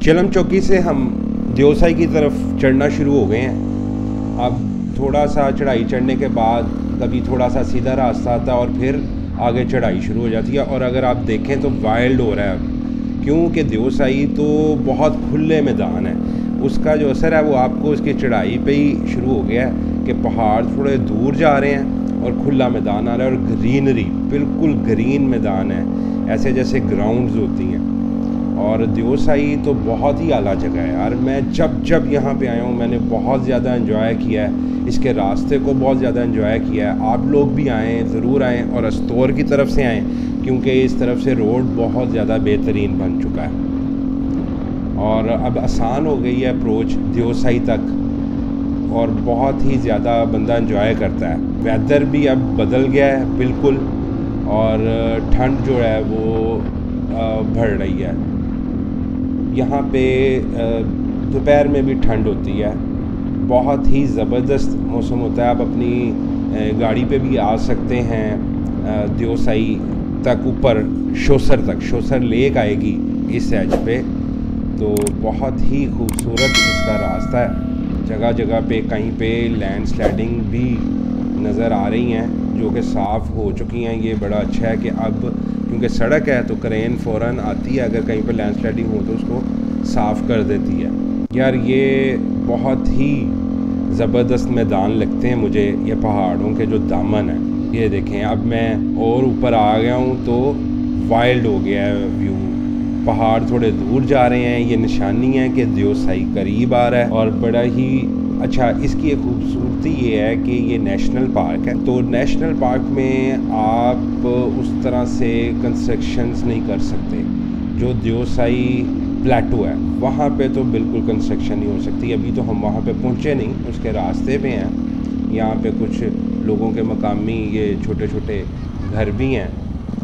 चिलम चौकी से हम देवसाई की तरफ चढ़ना शुरू हो गए हैं। अब थोड़ा सा चढ़ाई चढ़ने के बाद कभी थोड़ा सा सीधा रास्ता आता है और फिर आगे चढ़ाई शुरू हो जाती है। और अगर आप देखें तो वाइल्ड हो रहा है अब, क्योंकि देवसाई तो बहुत खुले मैदान है। उसका जो असर है वो आपको उसकी चढ़ाई पे ही शुरू हो गया है कि पहाड़ थोड़े दूर जा रहे हैं और खुला मैदान आ रहा है और ग्रीनरी, बिल्कुल ग्रीन मैदान है, ऐसे जैसे ग्राउंड्स होती हैं। और देवसाई तो बहुत ही आला जगह है यार। मैं जब यहाँ पे आया हूँ मैंने बहुत ज़्यादा एंजॉय किया है, इसके रास्ते को बहुत ज़्यादा एंजॉय किया है। आप लोग भी आएँ, ज़रूर आएँ और अस्तौर की तरफ से आएँ, क्योंकि इस तरफ से रोड बहुत ज़्यादा बेहतरीन बन चुका है और अब आसान हो गई है अप्रोच देवसाई तक और बहुत ही ज़्यादा बंदा एंजॉय करता है। वेदर भी अब बदल गया है बिल्कुल और ठंड जो है वो बढ़ रही है। यहाँ पे दोपहर में भी ठंड होती है, बहुत ही ज़बरदस्त मौसम होता है। आप अपनी गाड़ी पे भी आ सकते हैं देवसाई तक, ऊपर शोसर तक, शोसर लेक आएगी इस एज पे, तो बहुत ही खूबसूरत इसका रास्ता है। जगह जगह पे कहीं पे लैंडस्लाइडिंग भी नज़र आ रही हैं जो कि साफ़ हो चुकी हैं। ये बड़ा अच्छा है कि अब क्योंकि सड़क है तो क्रेन फ़ौरन आती है, अगर कहीं पे लैंडस्लाइडिंग हो तो उसको साफ़ कर देती है। यार ये बहुत ही ज़बरदस्त मैदान लगते हैं मुझे, ये पहाड़ों के जो दामन है। ये देखें अब मैं और ऊपर आ गया हूँ तो वाइल्ड हो गया है व्यू, पहाड़ थोड़े दूर जा रहे हैं। ये निशानी है कि देवसाई करीब आ रहा है और बड़ा ही अच्छा। इसकी एक खूबसूरती ये है कि ये नेशनल पार्क है, तो नेशनल पार्क में आप उस तरह से कंस्ट्रक्शंस नहीं कर सकते। जो देवसाई प्लेटो है वहाँ पे तो बिल्कुल कंस्ट्रक्शन नहीं हो सकती। अभी तो हम वहाँ पे पहुँचे नहीं, उसके रास्ते पे हैं। यहाँ पे कुछ लोगों के मकामी ये छोटे छोटे घर भी हैं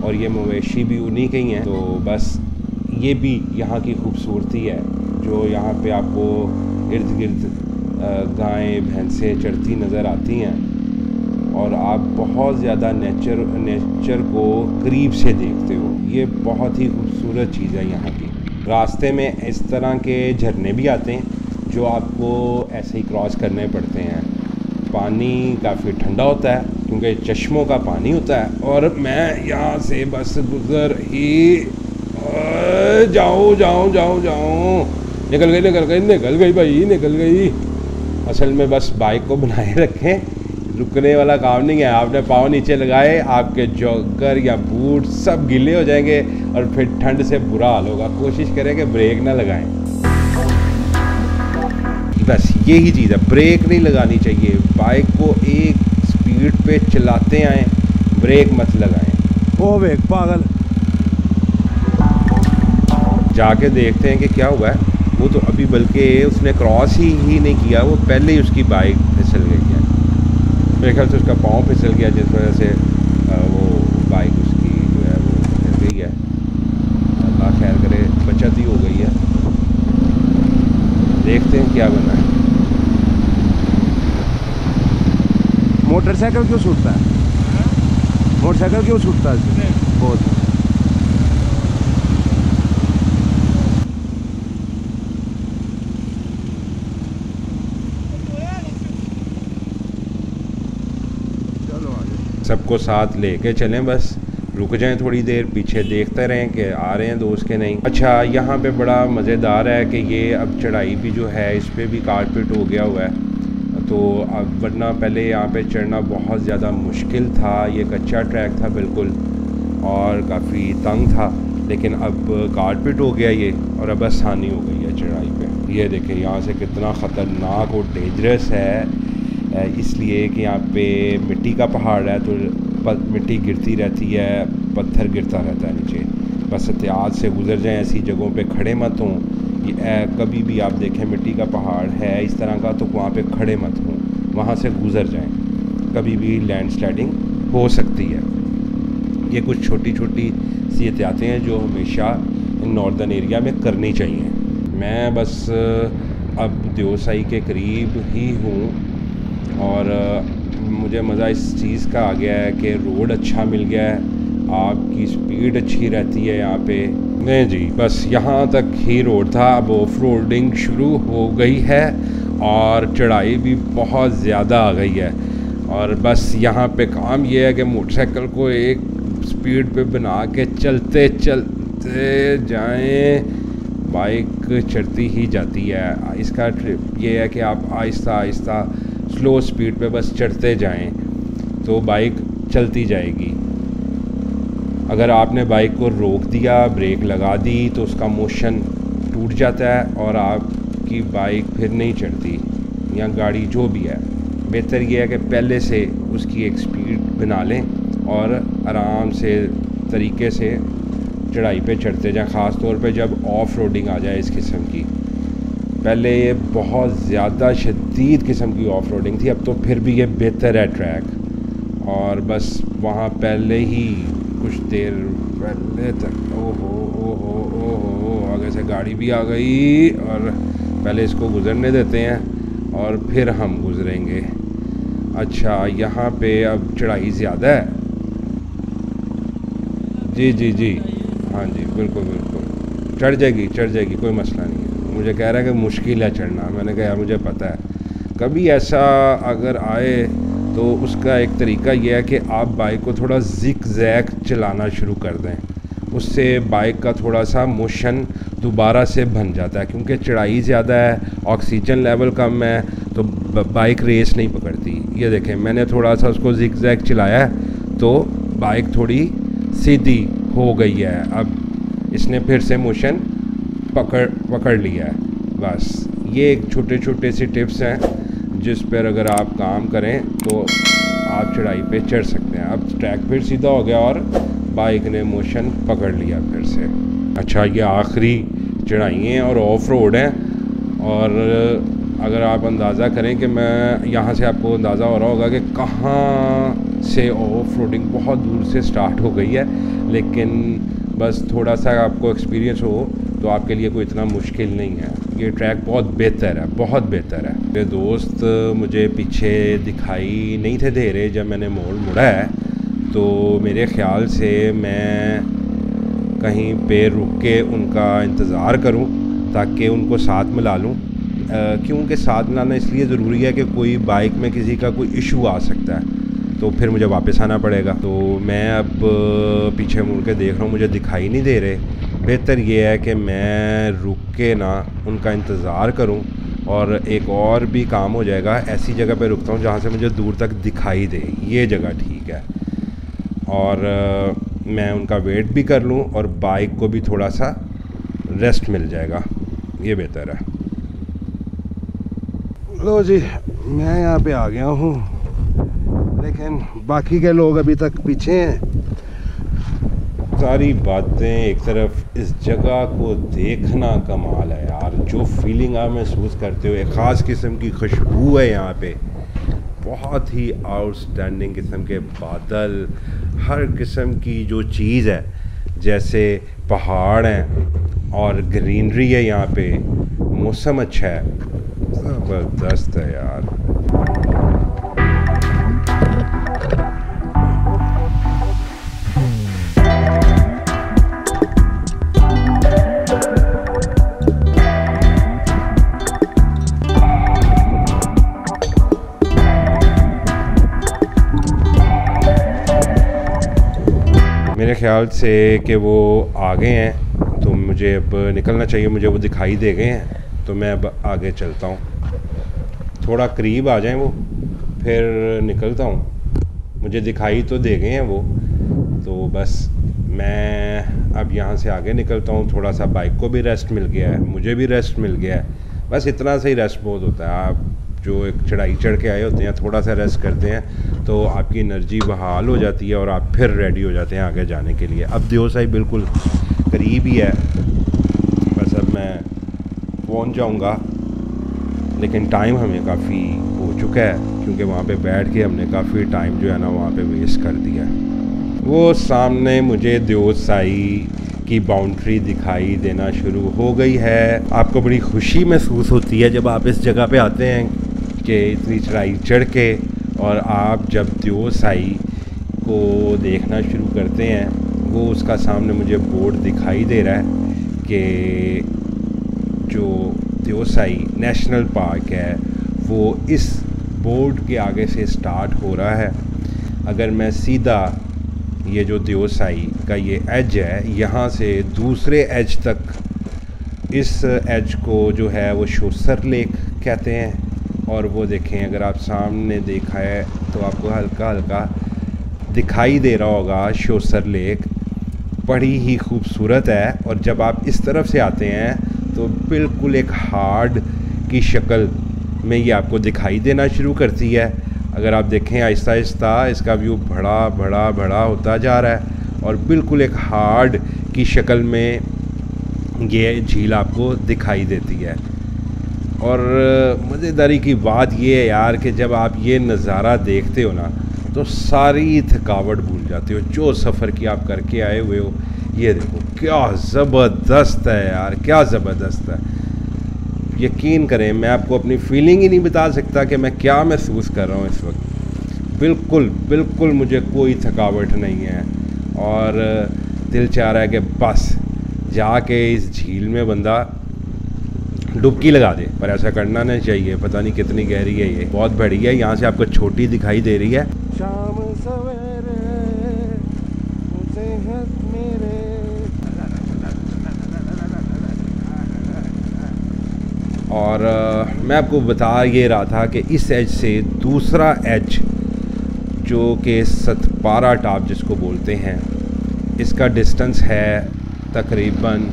और ये मवेशी भी उन्हीं के ही हैं। तो बस ये भी यहाँ की खूबसूरती है, जो यहाँ पे आपको इर्द गिर्द गायें भैंसें चरती नज़र आती हैं और आप बहुत ज़्यादा नेचर को करीब से देखते हो। ये बहुत ही खूबसूरत चीज़ है यहाँ की। रास्ते में इस तरह के झरने भी आते हैं जो आपको ऐसे ही क्रॉस करने पड़ते हैं। पानी काफ़ी ठंडा होता है क्योंकि चश्मों का पानी होता है और मैं यहाँ से बस गुज़र ही जाऊँ निकल गई भाई, निकल गई। असल में बस बाइक को बनाए रखें, रुकने वाला काम नहीं है। आपने पाँव नीचे लगाए, आपके जॉगर या बूट सब गीले हो जाएंगे और फिर ठंड से बुरा हाल होगा। कोशिश करें कि ब्रेक ना लगाएं, बस यही चीज़ है, ब्रेक नहीं लगानी चाहिए। बाइक को एक स्पीड पे चलाते आएँ, ब्रेक मत लगाएं। ओ वेग पागल, जाके देखते हैं कि क्या हुआ है। वो तो अभी बल्कि उसने क्रॉस ही नहीं किया, वो पहले ही उसकी बाइक फिसल गई है। मेरे ख्याल से उसका पाँव फिसल गया जिस वजह से वो बाइक उसकी जो है वो फिसल गई है। अल्लाह खैर करे, बचत ही हो गई है। देखते हैं क्या बना है। मोटरसाइकिल क्यों छूटता है? मोटरसाइकिल क्यों छूटता है? बहुत सबको साथ लेके चलें, बस रुक जाएं थोड़ी देर, पीछे देखते रहें कि आ रहे हैं दोस्त के नहीं। अच्छा यहाँ पे बड़ा मज़ेदार है कि ये अब चढ़ाई भी जो है इस पर भी कारपेट हो गया हुआ है। तो अब वरना पहले यहाँ पे चढ़ना बहुत ज़्यादा मुश्किल था, ये कच्चा ट्रैक था बिल्कुल और काफ़ी तंग था, लेकिन अब कारपेट हो गया ये और अब आसानी हो गई है चढ़ाई पे। ये देखें यहाँ से कितना ख़तरनाक और डेंजरस है, इसलिए कि यहाँ पे मिट्टी का पहाड़ है तो मिट्टी गिरती रहती है, पत्थर गिरता रहता है नीचे। बस एहतियात से गुजर जाएं, ऐसी जगहों पे खड़े मत हों। कभी भी आप देखें मिट्टी का पहाड़ है इस तरह का तो वहाँ पे खड़े मत हों, वहाँ से गुजर जाएं, कभी भी लैंडस्लाइडिंग हो सकती है। ये कुछ छोटी छोटी सी एहतियातें हैं जो हमेशा नॉर्दर्न एरिया में करनी चाहिए। मैं बस अब देवसाई के करीब ही हूँ और मुझे मज़ा इस चीज़ का आ गया है कि रोड अच्छा मिल गया है, आपकी स्पीड अच्छी रहती है यहाँ पे। नहीं जी, बस यहाँ तक ही रोड था। अब ऑफ रोडिंग शुरू हो गई है और चढ़ाई भी बहुत ज़्यादा आ गई है। और बस यहाँ पे काम ये है कि मोटरसाइकिल को एक स्पीड पे बना के चलते चलते जाएं, बाइक चढ़ती ही जाती है। इसका ट्रिप ये है कि आप आहिस्ता आहिस्ता स्लो स्पीड पे बस चढ़ते जाएं तो बाइक चलती जाएगी। अगर आपने बाइक को रोक दिया, ब्रेक लगा दी, तो उसका मोशन टूट जाता है और आपकी बाइक फिर नहीं चढ़ती या गाड़ी जो भी है। बेहतर ये है कि पहले से उसकी एक स्पीड बना लें और आराम से तरीके से चढ़ाई पे चढ़ते जाएं, ख़ास तौर पे जब ऑफ रोडिंग आ जाए इस किस्म की। पहले ये बहुत ज़्यादा शदीद किस्म की ऑफ रोडिंग थी, अब तो फिर भी ये बेहतर है ट्रैक। और बस वहाँ पहले ही कुछ देर पहले तक ओहो आगे से गाड़ी भी आ गई और पहले इसको गुज़रने देते हैं और फिर हम गुज़रेंगे। अच्छा, यहाँ पे अब चढ़ाई ज़्यादा है। जी हाँ जी, बिल्कुल चढ़ जाएगी, कोई मसला नहीं है। मुझे कह रहा है कि मुश्किल है चढ़ना। मैंने कहा यार मुझे पता है। कभी ऐसा अगर आए तो उसका एक तरीका यह है कि आप बाइक को थोड़ा ज़िग ज़ैग चलाना शुरू कर दें, उससे बाइक का थोड़ा सा मोशन दोबारा से बन जाता है। क्योंकि चढ़ाई ज़्यादा है, ऑक्सीजन लेवल कम है, तो बाइक रेस नहीं पकड़ती। ये देखें, मैंने थोड़ा सा उसको ज़िग ज़ैग चलाया है तो बाइक थोड़ी सीधी हो गई है। अब इसने फिर से मोशन पकड़ लिया है। बस ये एक छोटे से टिप्स हैं जिस पर अगर आप काम करें तो आप चढ़ाई पे चढ़ सकते हैं। अब ट्रैक फिर सीधा हो गया और बाइक ने मोशन पकड़ लिया फिर से। अच्छा, ये आखिरी चढ़ाई हैं और ऑफ रोड हैं। और अगर आप अंदाज़ा करें कि मैं यहाँ से, आपको अंदाज़ा हो रहा होगा कि कहाँ से ऑफ रोडिंग बहुत दूर से स्टार्ट हो गई है, लेकिन बस थोड़ा सा आपको एक्सपीरियंस हो तो आपके लिए कोई इतना मुश्किल नहीं है। ये ट्रैक बहुत बेहतर है, बहुत बेहतर है। मेरे दोस्त मुझे पीछे दिखाई नहीं थे दे रहे जब मैंने मोड़ मुड़ा है, तो मेरे ख़्याल से मैं कहीं पे रुक के उनका इंतज़ार करूं ताकि उनको साथ मिला लूं। क्योंकि साथ मिलाना इसलिए ज़रूरी है कि कोई बाइक में किसी का कोई इशू आ सकता है तो फिर मुझे वापस आना पड़ेगा। तो मैं अब पीछे मुड़ के देख रहा हूँ, मुझे दिखाई नहीं दे रहे। बेहतर ये है कि मैं रुक के ना उनका इंतज़ार करूं और एक और भी काम हो जाएगा। ऐसी जगह पे रुकता हूं जहां से मुझे दूर तक दिखाई दे, ये जगह ठीक है। और मैं उनका वेट भी कर लूं और बाइक को भी थोड़ा सा रेस्ट मिल जाएगा, ये बेहतर है। लो जी, मैं यहाँ पे आ गया हूँ, लेकिन बाकी के लोग अभी तक पीछे हैं। सारी बातें एक तरफ, इस जगह को देखना कमाल है यार। जो फीलिंग आप महसूस करते हो, एक ख़ास किस्म की खुशबू है यहाँ पे, बहुत ही आउटस्टैंडिंग किस्म के बादल, हर किस्म की जो चीज़ है, जैसे पहाड़ हैं और ग्रीनरी है यहाँ पे, मौसम अच्छा है, ज़बरदस्त है यार। मेरे ख़्याल से कि वो आ गए हैं तो मुझे अब निकलना चाहिए। मुझे वो दिखाई दे गए हैं तो मैं अब आगे चलता हूँ। थोड़ा करीब आ जाएं वो, फिर निकलता हूँ। मुझे दिखाई तो दे गए हैं वो, तो बस मैं अब यहाँ से आगे निकलता हूँ। थोड़ा सा बाइक को भी रेस्ट मिल गया है, मुझे भी रेस्ट मिल गया है। बस इतना सा ही रेस्ट बहुत होता है। आप जो एक चढ़ाई चढ़ के आए होते हैं, थोड़ा सा रेस्ट करते हैं तो आपकी एनर्जी बहाल हो जाती है और आप फिर रेडी हो जाते हैं आगे जाने के लिए। अब देवसाई बिल्कुल करीब ही है, बस अब मैं पहुंच जाऊंगा। लेकिन टाइम हमें काफ़ी हो चुका है क्योंकि वहाँ पे बैठ के हमने काफ़ी टाइम जो है ना वहाँ पे वेस्ट कर दिया है। वो सामने मुझे देवसाई की बाउंड्री दिखाई देना शुरू हो गई है। आपको बड़ी खुशी महसूस होती है जब आप इस जगह पे आते हैं कि इतनी चढ़ाई चढ़ के, और आप जब देवसाई को देखना शुरू करते हैं, वो उसका सामने मुझे बोर्ड दिखाई दे रहा है कि जो देओसाई नेशनल पार्क है वो इस बोर्ड के आगे से स्टार्ट हो रहा है। अगर मैं सीधा ये जो देओसाई का ये एज है यहाँ से दूसरे एज तक, इस एज को जो है वो शोसर लेक कहते हैं। और वो देखें, अगर आप सामने देखा है तो आपको हल्का हल्का दिखाई दे रहा होगा शोसर लेक, बड़ी ही खूबसूरत है। और जब आप इस तरफ से आते हैं तो बिल्कुल एक हार्ड की शक्ल में ये आपको दिखाई देना शुरू करती है। अगर आप देखें आहिस्ता आहिस्ता इसका व्यू बड़ा बड़ा बड़ा होता जा रहा है और बिल्कुल एक हार्ड की शक्ल में ये झील आपको दिखाई देती है। और मज़ेदारी की बात ये है यार कि जब आप ये नज़ारा देखते हो ना तो सारी थकावट भूल जाते हो जो सफ़र की आप करके आए हुए हो। ये देखो क्या ज़बरदस्त है यार, क्या ज़बरदस्त है। यकीन करें, मैं आपको अपनी फीलिंग ही नहीं बता सकता कि मैं क्या महसूस कर रहा हूँ इस वक्त। बिल्कुल बिल्कुल मुझे कोई थकावट नहीं है और दिल चाह रहा है कि बस जाके इस झील में बंदा डुबकी लगा दे, पर ऐसा करना नहीं चाहिए। पता नहीं कितनी गहरी है, ये बहुत बड़ी है। यहाँ से आपको छोटी दिखाई दे रही है। शाम सवेरे मुझे हाथ मेरे। और मैं आपको बता ये रहा था कि इस एज से दूसरा एज जो कि सतपारा टॉप जिसको बोलते हैं, इसका डिस्टेंस है तकरीबन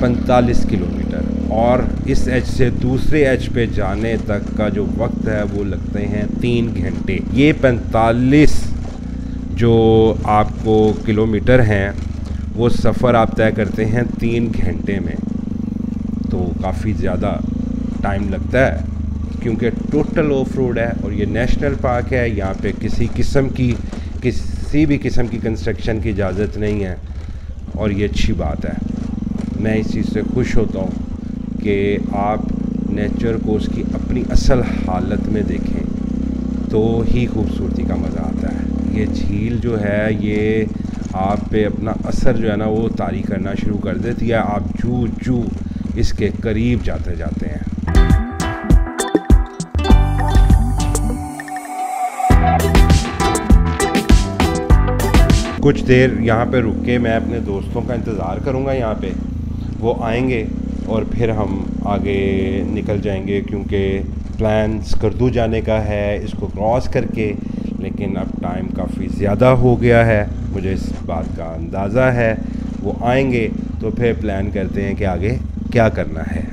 45 किलोमीटर। और इस एज से दूसरे एज पे जाने तक का जो वक्त है वो लगते हैं 3 घंटे। ये 45 जो आपको किलोमीटर हैं वो सफ़र आप तय करते हैं 3 घंटे में, तो काफ़ी ज़्यादा टाइम लगता है क्योंकि टोटल ऑफ रोड है और ये नेशनल पार्क है। यहाँ पे किसी भी किस्म की कंस्ट्रक्शन की इजाज़त नहीं है और ये अच्छी बात है। मैं इस चीज़ से खुश होता हूँ कि आप नेचर को उसकी अपनी असल हालत में देखें तो ही खूबसूरती का मज़ा आता है। ये झील जो है ये आप पे अपना असर जो है ना वो तारी करना शुरू कर देती है। आप जू इसके करीब जाते जाते हैं। कुछ देर यहाँ पे रुक के मैं अपने दोस्तों का इंतज़ार करूँगा। यहाँ पे वो आएंगे और फिर हम आगे निकल जाएंगे क्योंकि प्लान स्कर्दू जाने का है इसको क्रॉस करके। लेकिन अब टाइम काफ़ी ज़्यादा हो गया है, मुझे इस बात का अंदाज़ा है। वो आएंगे तो फिर प्लान करते हैं कि आगे क्या करना है।